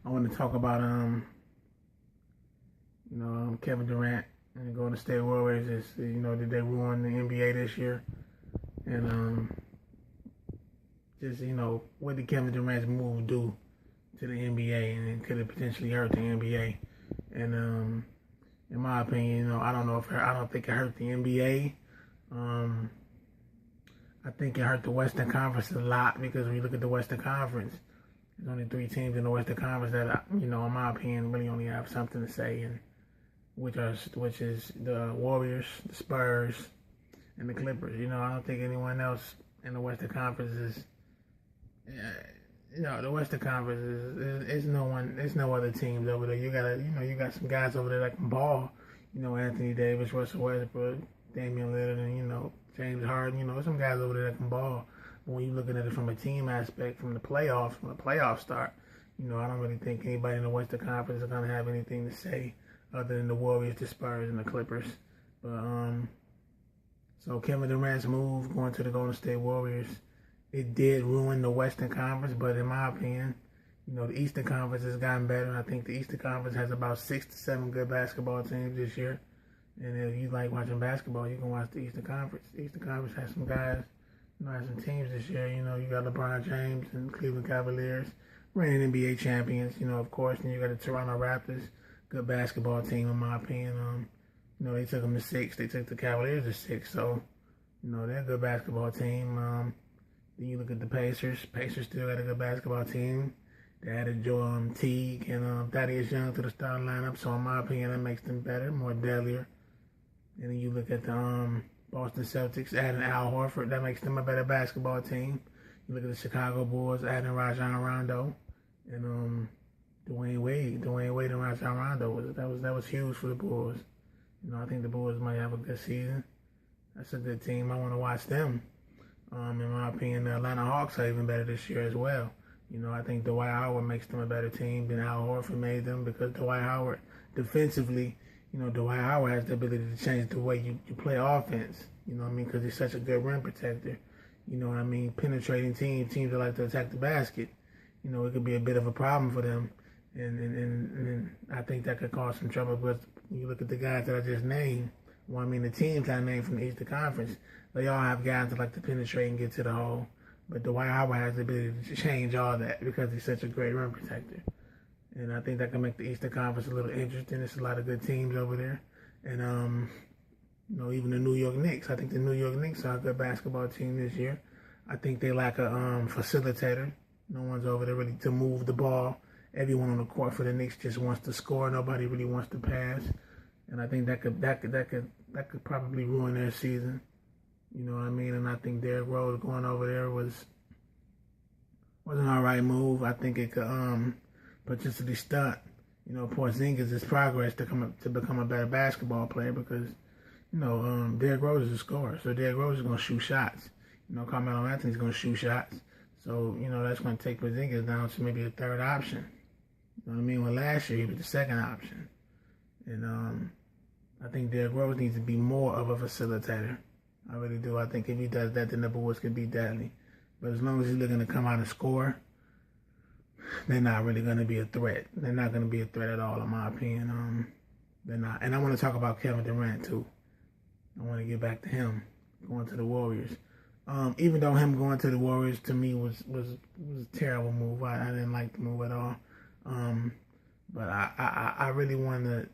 I want to talk about Kevin Durant and the Golden State Warriors. Did they ruin the NBA this year? And what did Kevin Durant's move do to the NBA, and could it potentially hurt the NBA? And in my opinion, I don't think it hurt the NBA. I think it hurt the Western Conference a lot, because when you look at the Western Conference, there's only three teams in the Western Conference that, in my opinion, really only have something to say, and which is the Warriors, the Spurs, and the Clippers. I don't think anyone else in the Western Conference is. The Western Conference is no one. There's no other teams over there. You got some guys over there that can ball. Anthony Davis, Russell Westbrook, Damian Lillard, and James Harden. Some guys over there that can ball. But when you're looking at it from a team aspect, from the playoff start, I don't really think anybody in the Western Conference is gonna have anything to say other than the Warriors, the Spurs, and the Clippers. But so Kevin Durant's move going to the Golden State Warriors, it did ruin the Western Conference. But in my opinion, the Eastern Conference has gotten better. I think the Eastern Conference has about 6 to 7 good basketball teams this year. And if you like watching basketball, you can watch the Eastern Conference. The Eastern Conference has some guys, has some teams this year. You got LeBron James and Cleveland Cavaliers, reigning NBA champions, of course. And you got the Toronto Raptors, good basketball team, in my opinion. They took them to 6. They took the Cavaliers to 6. So, they're a good basketball team. Then you look at the Pacers. Pacers still got a good basketball team. They added Joel Teague and Thaddeus Young to the starting lineup. So, in my opinion, that makes them better, more deadlier. And then you look at the Boston Celtics, adding Al Horford. That makes them a better basketball team. You look at the Chicago Bulls, adding Rajon Rondo and Dwayne Wade. Dwayne Wade and Rajon Rondo, that was huge for the Bulls. I think the Bulls might have a good season. That's a good team. I want to watch them. In my opinion, the Atlanta Hawks are even better this year as well. I think Dwight Howard makes them a better team than Al Horford made them, because Dwight Howard, defensively, Dwight Howard has the ability to change the way you play offense. Because he's such a good rim protector. Penetrating teams that like to attack the basket. It could be a bit of a problem for them. And I think that could cause some trouble. But when you look at the guys that I just named, the teams I named from the Eastern Conference, they all have guys that like to penetrate and get to the hole. But Dwight Howard has the ability to change all that, because he's such a great rim protector. And I think that can make the Eastern Conference a little interesting. There's a lot of good teams over there. And, even the New York Knicks. I think the New York Knicks are a good basketball team this year. I think they lack a facilitator. No one's over there really to move the ball. Everyone on the court for the Knicks just wants to score. Nobody really wants to pass. And I think that could probably ruin their season. And I think Derrick Rose going over there was an all right move. I think it could potentially stunt, Porzingis' progress to become a better basketball player, because, Derrick Rose is a scorer. So Derrick Rose is going to shoot shots. Carmelo Anthony's going to shoot shots. So, that's going to take Porzingis down to maybe a third option. Well, last year he was the second option. And I think Derrick Rose needs to be more of a facilitator. I really do. I think if he does that, then the Bulls could be deadly. But as long as he's looking to come out and score, they're not really going to be a threat. They're not going to be a threat at all, in my opinion. They're not. And I want to talk about Kevin Durant, too. I want to get back to him going to the Warriors. Even though him going to the Warriors, to me, was a terrible move. I didn't like the move at all. But I really want to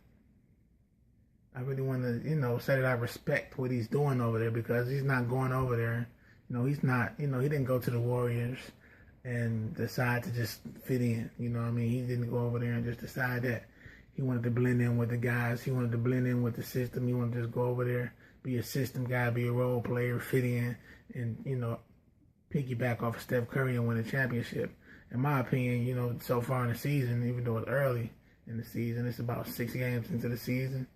say that I respect what he's doing over there, because he's not going over there. He's not, he didn't go to the Warriors and decide to just fit in. He didn't go over there and just decide that he wanted to blend in with the guys. He wanted to blend in with the system. He wanted to just go over there, be a system guy, be a role player, fit in, and, piggyback off of Steph Curry and win a championship. In my opinion, so far in the season, even though it's early in the season, it's about 6 games into the season.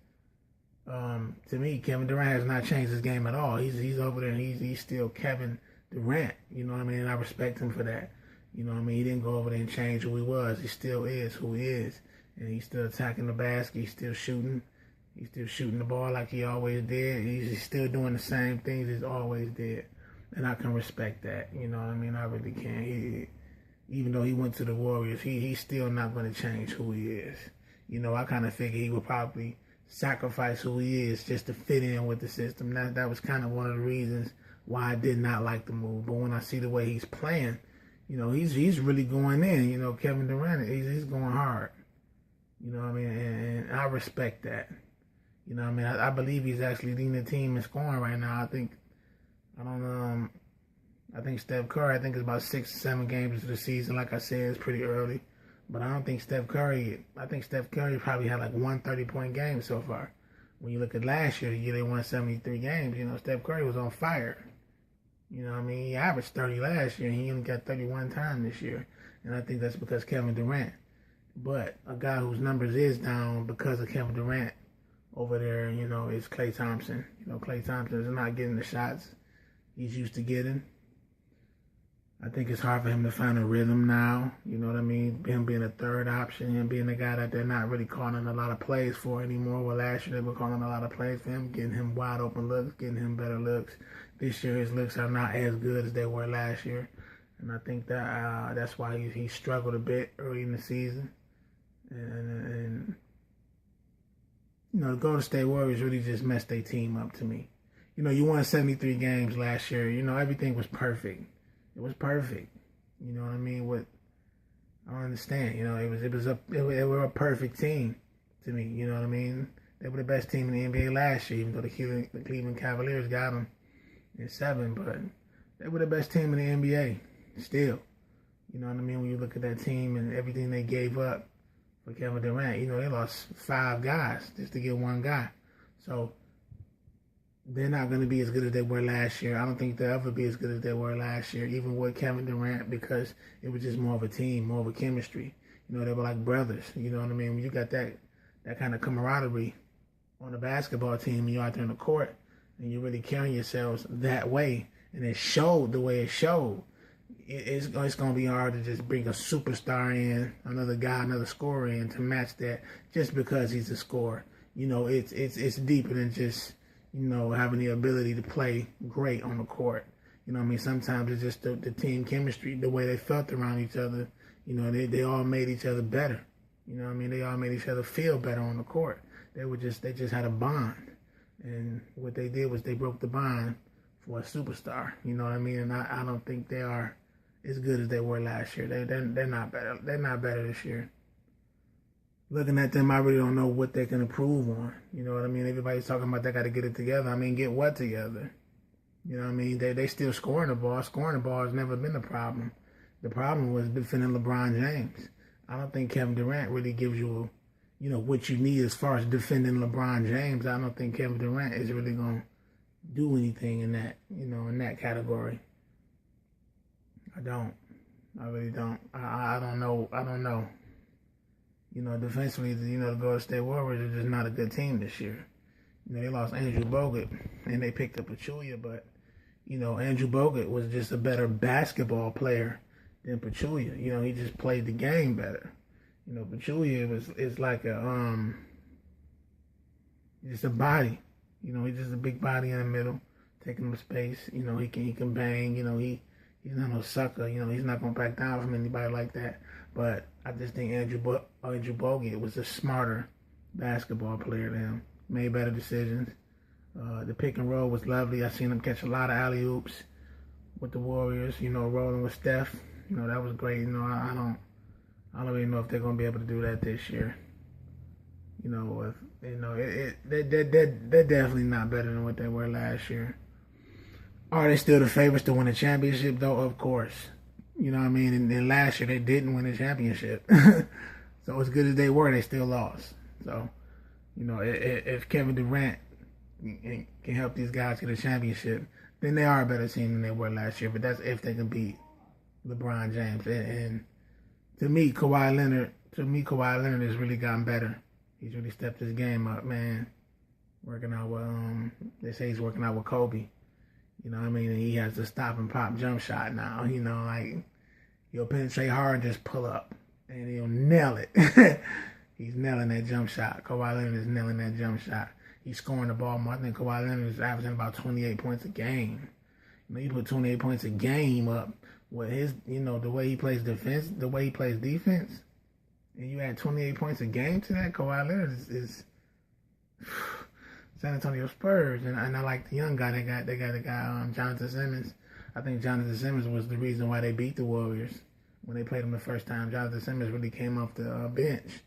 To me, Kevin Durant has not changed his game at all. He's over there and he's still Kevin Durant. And I respect him for that. He didn't go over there and change who he was. He still is who he is. And he's still attacking the basket. He's still shooting. He's still shooting the ball like he always did. He's still doing the same things he's always did. And I can respect that. I really can. even though he went to the Warriors, he's still not going to change who he is. You know, I kind of figured he would probably sacrifice who he is just to fit in with the system. That was kind of one of the reasons why I did not like the move. But when I see the way he's playing, you know, he's really going in. You know, Kevin Durant, he's going hard. You know what I mean? And I respect that. You know what I mean? I believe he's actually leading the team in scoring right now. I think Steph Curry, it's about 6 or 7 games into the season. Like I said, it's pretty early. But I think Steph Curry probably had like one 30-point game so far. When you look at last year, the year they won 73 games, you know, Steph Curry was on fire. You know what I mean? He averaged 30 last year, and he only got 31 times this year. And I think that's because Kevin Durant. But a guy whose numbers is down because of Kevin Durant over there, you know, is Klay Thompson. You know, Klay Thompson is not getting the shots he's used to getting. I think it's hard for him to find a rhythm now. You know what I mean? Him being a third option, him being a guy that they're not really calling a lot of plays for anymore. Well, last year they were calling a lot of plays for him, getting him wide open looks, getting him better looks. This year his looks are not as good as they were last year. And I think that that's why he struggled a bit early in the season. And you know, the Golden State Warriors really just messed their team up to me. You know, you won 73 games last year. You know, everything was perfect. It was perfect. You know what I mean? I don't understand. You know, they were a perfect team to me. You know what I mean? They were the best team in the NBA last year, even though the Cleveland Cavaliers got them in 7. But they were the best team in the NBA still. You know what I mean? When you look at that team and everything they gave up for Kevin Durant, you know, they lost 5 guys just to get 1 guy. So they're not going to be as good as they were last year. I don't think they'll ever be as good as they were last year, even with Kevin Durant, because it was just more of a team, more of a chemistry. You know, they were like brothers. You know what I mean? When you got that kind of camaraderie on the basketball team and you're out there on the court and you're really carrying yourselves that way, and it showed the way it showed, it's going to be hard to just bring a superstar in, another guy, another scorer in to match that just because he's a scorer. You know, it's deeper than just, you know, having the ability to play great on the court. You know what I mean? Sometimes it's just the team chemistry, the way they felt around each other. You know, they all made each other better. You know what I mean? They all made each other feel better on the court. They just had a bond. And what they did was they broke the bond for a superstar. You know what I mean? And I don't think they are as good as they were last year. They're not better. They're not better this year. Looking at them, I really don't know what they can improve on. You know what I mean? Everybody's talking about they got to get it together. I mean, get what together? You know what I mean? They still scoring the ball. Scoring the ball has never been a problem. The problem was defending LeBron James. I don't think Kevin Durant really gives you, you know, what you need as far as defending LeBron James. I don't think Kevin Durant is really going to do anything in that, you know, in that category. I don't. I really don't. I don't know. I don't know. You know, defensively, you know, the Golden State Warriors are just not a good team this year. You know, they lost Andrew Bogut, and they picked up Pachulia, but, you know, Andrew Bogut was just a better basketball player than Pachulia. You know, he just played the game better. You know, Pachulia is like just a body. You know, he's just a big body in the middle, taking up space. You know, he can bang. You know, he's not no sucker. You know, he's not gonna back down from anybody like that. But I just think Andrew Bogut was a smarter basketball player than him. Made better decisions. The pick and roll was lovely. I seen him catch a lot of alley-oops with the Warriors. You know, rolling with Steph. You know, that was great. You know, I don't really know if they're gonna be able to do that this year. You know, they're definitely not better than what they were last year. Are they still the favorites to win a championship, though? Of course. You know what I mean? And then last year, they didn't win a championship. So as good as they were, they still lost. So, you know, if Kevin Durant can help these guys get a championship, then they are a better team than they were last year. But that's if they can beat LeBron James. And to me, Kawhi Leonard has really gotten better. He's really stepped his game up, man. Working out with, they say he's working out with Kobe. You know what I mean? And he has the stop and pop jump shot now. You know, like, he'll penetrate hard and just pull up. And he'll nail it. He's nailing that jump shot. Kawhi Leonard is nailing that jump shot. He's scoring the ball more. I think Kawhi Leonard is averaging about 28 points a game. You know, you put 28 points a game up with his, the way he plays defense, and you add 28 points a game to that, Kawhi Leonard is San Antonio Spurs, and I like the young guy they got a guy Jonathan Simmons. I think Jonathan Simmons was the reason why they beat the Warriors when they played them the first time. Jonathan Simmons really came off the bench,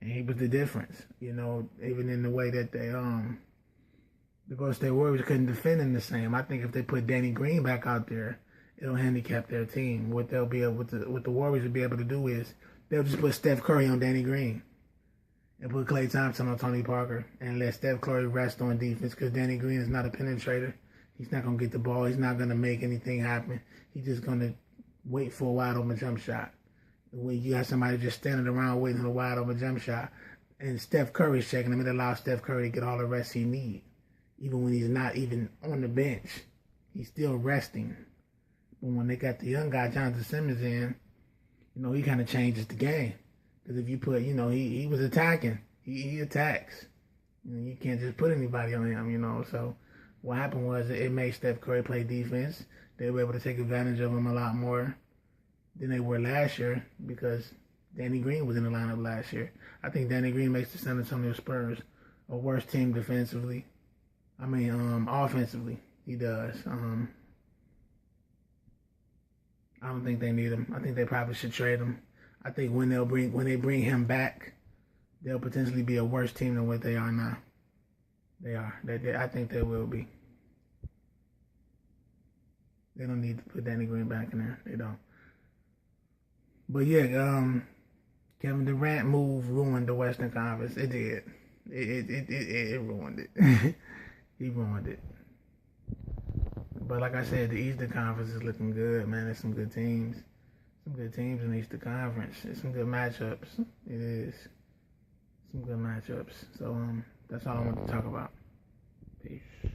and he was the difference. Even in the way that the Golden State Warriors couldn't defend him the same. I think if they put Danny Green back out there, it'll handicap their team. What the Warriors will be able to do is they'll just put Steph Curry on Danny Green and put Klay Thompson on Tony Parker and let Steph Curry rest on defense because Danny Green is not a penetrator. He's not going to get the ball. He's not going to make anything happen. He's just going to wait for a wide open jump shot. When you got somebody just standing around waiting for a wide open jump shot and Steph Curry's checking him, it allows Steph Curry to get all the rest he needs. Even when he's not even on the bench, he's still resting. But when they got the young guy, Jonathan Simmons, in, he kind of changes the game. Because if you put, he was attacking. He attacks. You can't just put anybody on him, So what happened was it made Steph Curry play defense. They were able to take advantage of him a lot more than they were last year because Danny Green was in the lineup last year. I think Danny Green makes the San Antonio Spurs a worse team defensively. Offensively, he does. I don't think they need him. I think they probably should trade him. I think when they bring him back, they'll potentially be a worse team than what they are now. They are. I think they will be. They don't need to put Danny Green back in there. They don't. But yeah, Kevin Durant move ruined the Western Conference. It did. It ruined it. He ruined it. But like I said, the Eastern Conference is looking good, man. There's some good teams. Some good teams in the Eastern Conference. There's some good matchups. It is. Some good matchups. So that's all I want to talk about. Peace.